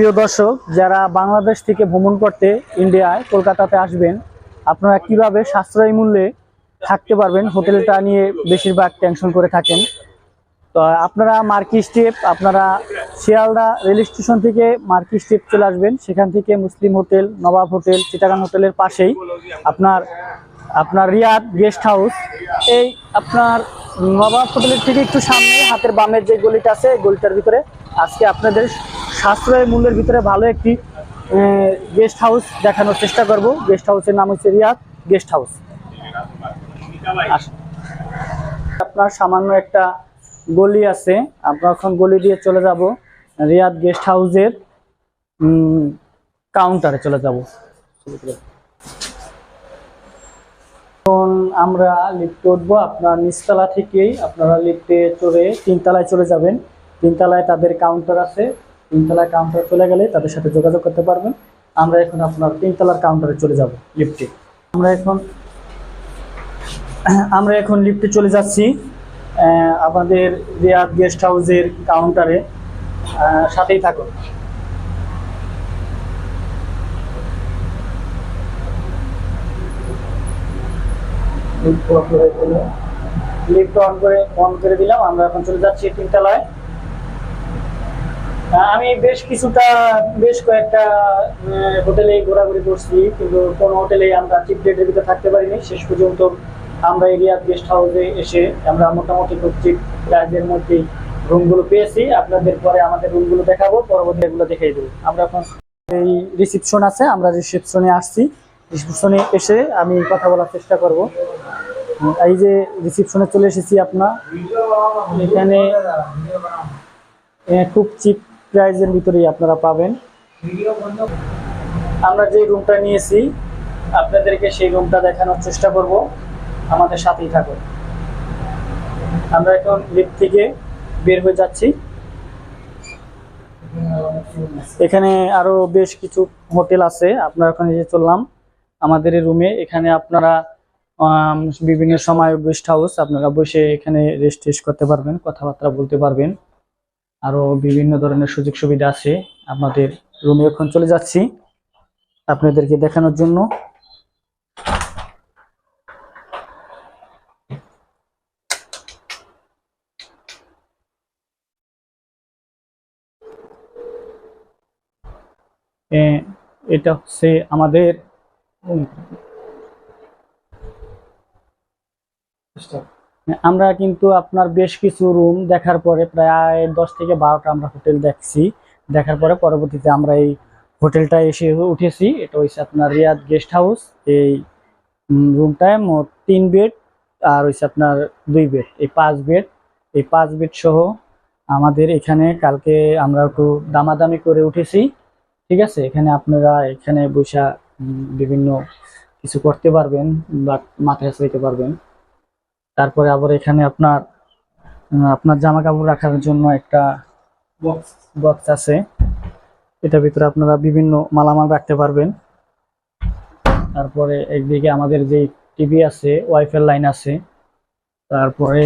প্রিয় দর্শক, যারা বাংলাদেশ থেকে ভ্রমণ করতে ইন্ডিয়ায় কলকাতাতে আসবেন, আপনারা কিভাবে সাশ্রয়ী মূল্যে থাকতে পারবেন হোটেলটা নিয়ে বেশিরভাগ টেনশন করে থাকেন। তো আপনারা মার্কি স্টেপ, আপনারা শিয়ালদা রেল স্টেশন থেকে মার্কি স্টেপ চলে আসবেন। সেখান থেকে মুসলিম হোটেল, নবাব হোটেল, চিটাগাং হোটেলের পাশেই আপনার রিয়াদ গেস্ট হাউস। এই আপনার নবাব হোটেলের থেকে একটু সামনে হাতের বামের যে গলিটা আছে, এই গলিটার ভিতরে আজকে আপনাদের সাশ্রয় মূল্যের ভিতরে ভালো একটি গেস্ট হাউস দেখানোর চেষ্টা করব। গেস্ট হাউসের নাম হচ্ছে রিয়াদ গেস্ট হাউস। আপনার সামান্য একটা গলি আছে, আমরা এখন গলি দিয়ে চলে যাব রিয়াদ গেস্ট হাউসের কাউন্টারে চলে যাব। এখন আমরা লিফটে উঠবো। আপনার নিচতলা থেকেই আপনারা লিফটে চড়ে তিনতলায় চলে যাবেন। তিনতলায় তাদের কাউন্টার আছে, তিনতলায় কাউন্টার চলে গেলে তাদের সাথে যোগাযোগ করতে পারবেন। আমরা এখন আপনার তিনতলার কাউন্টারে চলে যাব লিফটে। আমরা এখন লিফটে চলে যাচ্ছি আমাদের রিয়াদ গেস্ট হাউসের কাউন্টারে। সাথেই থাকুন। লিফট অন করে দিলাম। আমরা এখন চলে যাচ্ছি তিনতলায়। আমি বেশ কয়েকটা হোটেলে ঘোরাঘুরি করছি, কিন্তু কোন হোটেলে আমরা চিপ রেটের ভিতরে থাকতে পারিনি। শেষ পর্যন্ত আমরা রিয়াদ গেস্ট হাউসে এসে আমরা মোটামুটি খুব চিপ প্রাইসের মধ্যেই রুমগুলো পেয়েছি। আপনাদের পরে আমাদের রুমগুলো দেখাবো, পরবর্তী এগুলো দেখিয়ে দেবো। আমরা এখন এই রিসিপশন আছে, আমরা রিসিপশনে আসছি। রিসিপশনে এসে আমি কথা বলার চেষ্টা করব। এই যে রিসিপশনে চলে এসেছি আপনার, এখানে খুব চিপ প্রাইসের ভিতরেই আপনারা পাবেন। আমরা যে রুমটা নিয়েছি আপনাদেরকে সেই রুমটা দেখানোর চেষ্টা করব, আমাদের সাথেই থাকুন। আমরা এখন লিফট থেকে বের হয়ে যাচ্ছি। এখানে আরো বেশ কিছু হোটেল আছে। আপনারা ওখানে যে চললাম আমাদের রুমে। এখানে আপনারা বিভিন্ন সময় গেস্ট হাউস, আপনারা বসে এখানে রেস্ট করতে পারবেন, কথাবার্তা বলতে পারবেন। আরো বিভিন্ন ধরনের সুযোগ সুবিধা আছে। আমাদের রুমে এখন চলে যাচ্ছি আপনাদেরকে দেখানোর জন্য। এটা হচ্ছে আমাদের আমরা কিন্তু আপনার বেশ কিছু রুম দেখার পরে প্রায় 10 থেকে 12টা আমরা হোটেল দেখছি। দেখার পরে পরবর্তীতে আমরা এই হোটেলটা এসে উঠেছি। এটা হচ্ছে আপনার রিয়াদ গেস্ট হাউস। এই রুমটায় মোট 3 বেড আর হচ্ছে আপনার 2 বেড, এই 5 বেড। এই 5 বেড সহ আমাদের এখানে কালকে আমরা একটু দামাদামি করে উঠেছি। ঠিক আছে, এখানে আপনারা এখানে বসে বিভিন্ন কিছু করতে পারবেন বা মাথায় চাইতে পারবেন। তারপরে আবার এখানে আপনার জামা কাপড় রাখার জন্য একটা বক্স আছে। এটার ভিতরে আপনারা বিভিন্ন মালামাল রাখতে পারবেন। তারপরে একদিকে আমাদের যে টিভি আছে, ওয়াইফাই লাইন আছে। তারপরে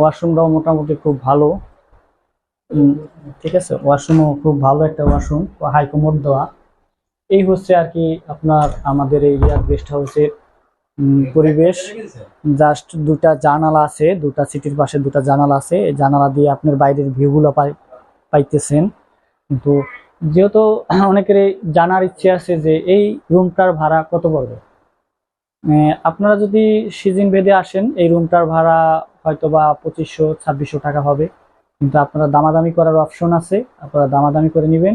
ওয়াশরুমটাও মোটামুটি খুব ভালো। ঠিক আছে, ওয়াশরুমও খুব ভালো একটা ওয়াশরুম, হাই কমোড দেওয়া। এই হচ্ছে আর কি আপনার আমাদের এই রিয়াদ গেস্ট হাউসের পরিবেশ। জাস্ট দুটা জানালা আছে, দুটা সিটির পাশে দুটা জানালা আছে। এই জানালা দিয়ে আপনার বাইরের ভিউগুলো পাইতেছেন। কিন্তু যেহেতু অনেকের জানার ইচ্ছে আছে যে এই রুমটার ভাড়া কত পড়বে, আপনারা যদি সিজন ভেদে আসেন এই রুমটার ভাড়া হয়তো বা 2500-2600 টাকা হবে। কিন্তু আপনারা দামাদামি করার অপশন আছে, আপনারা দামাদামি করে নেবেন।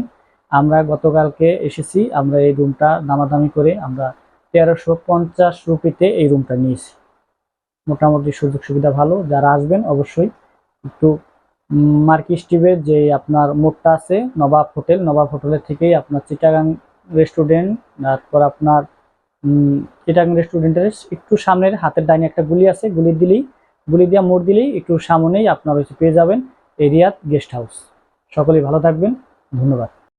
আমরা গতকালকে এসেছি, আমরা এই রুমটা দামাদামি করে আমরা 1350 রুপিতে এই রুমটা নিয়েছি। মোটামুটি সুযোগ সুবিধা ভালো। যারা আসবেন অবশ্যই একটু মার্কি স্টিভের যে আপনার মোড়টা আছে নবাব হোটেলের থেকেই আপনার চিটাগাং রেস্টুরেন্ট, তারপর আপনার চিটাগাং রেস্টুরেন্টের একটু সামনের হাতের ডাইনে একটা গুলি আছে, গুলি দিয়ে মোড় দিলেই একটু সামনেই আপনার পেয়ে যাবেন এই রিয়াদ গেস্ট হাউস। সকলেই ভালো থাকবেন, ধন্যবাদ।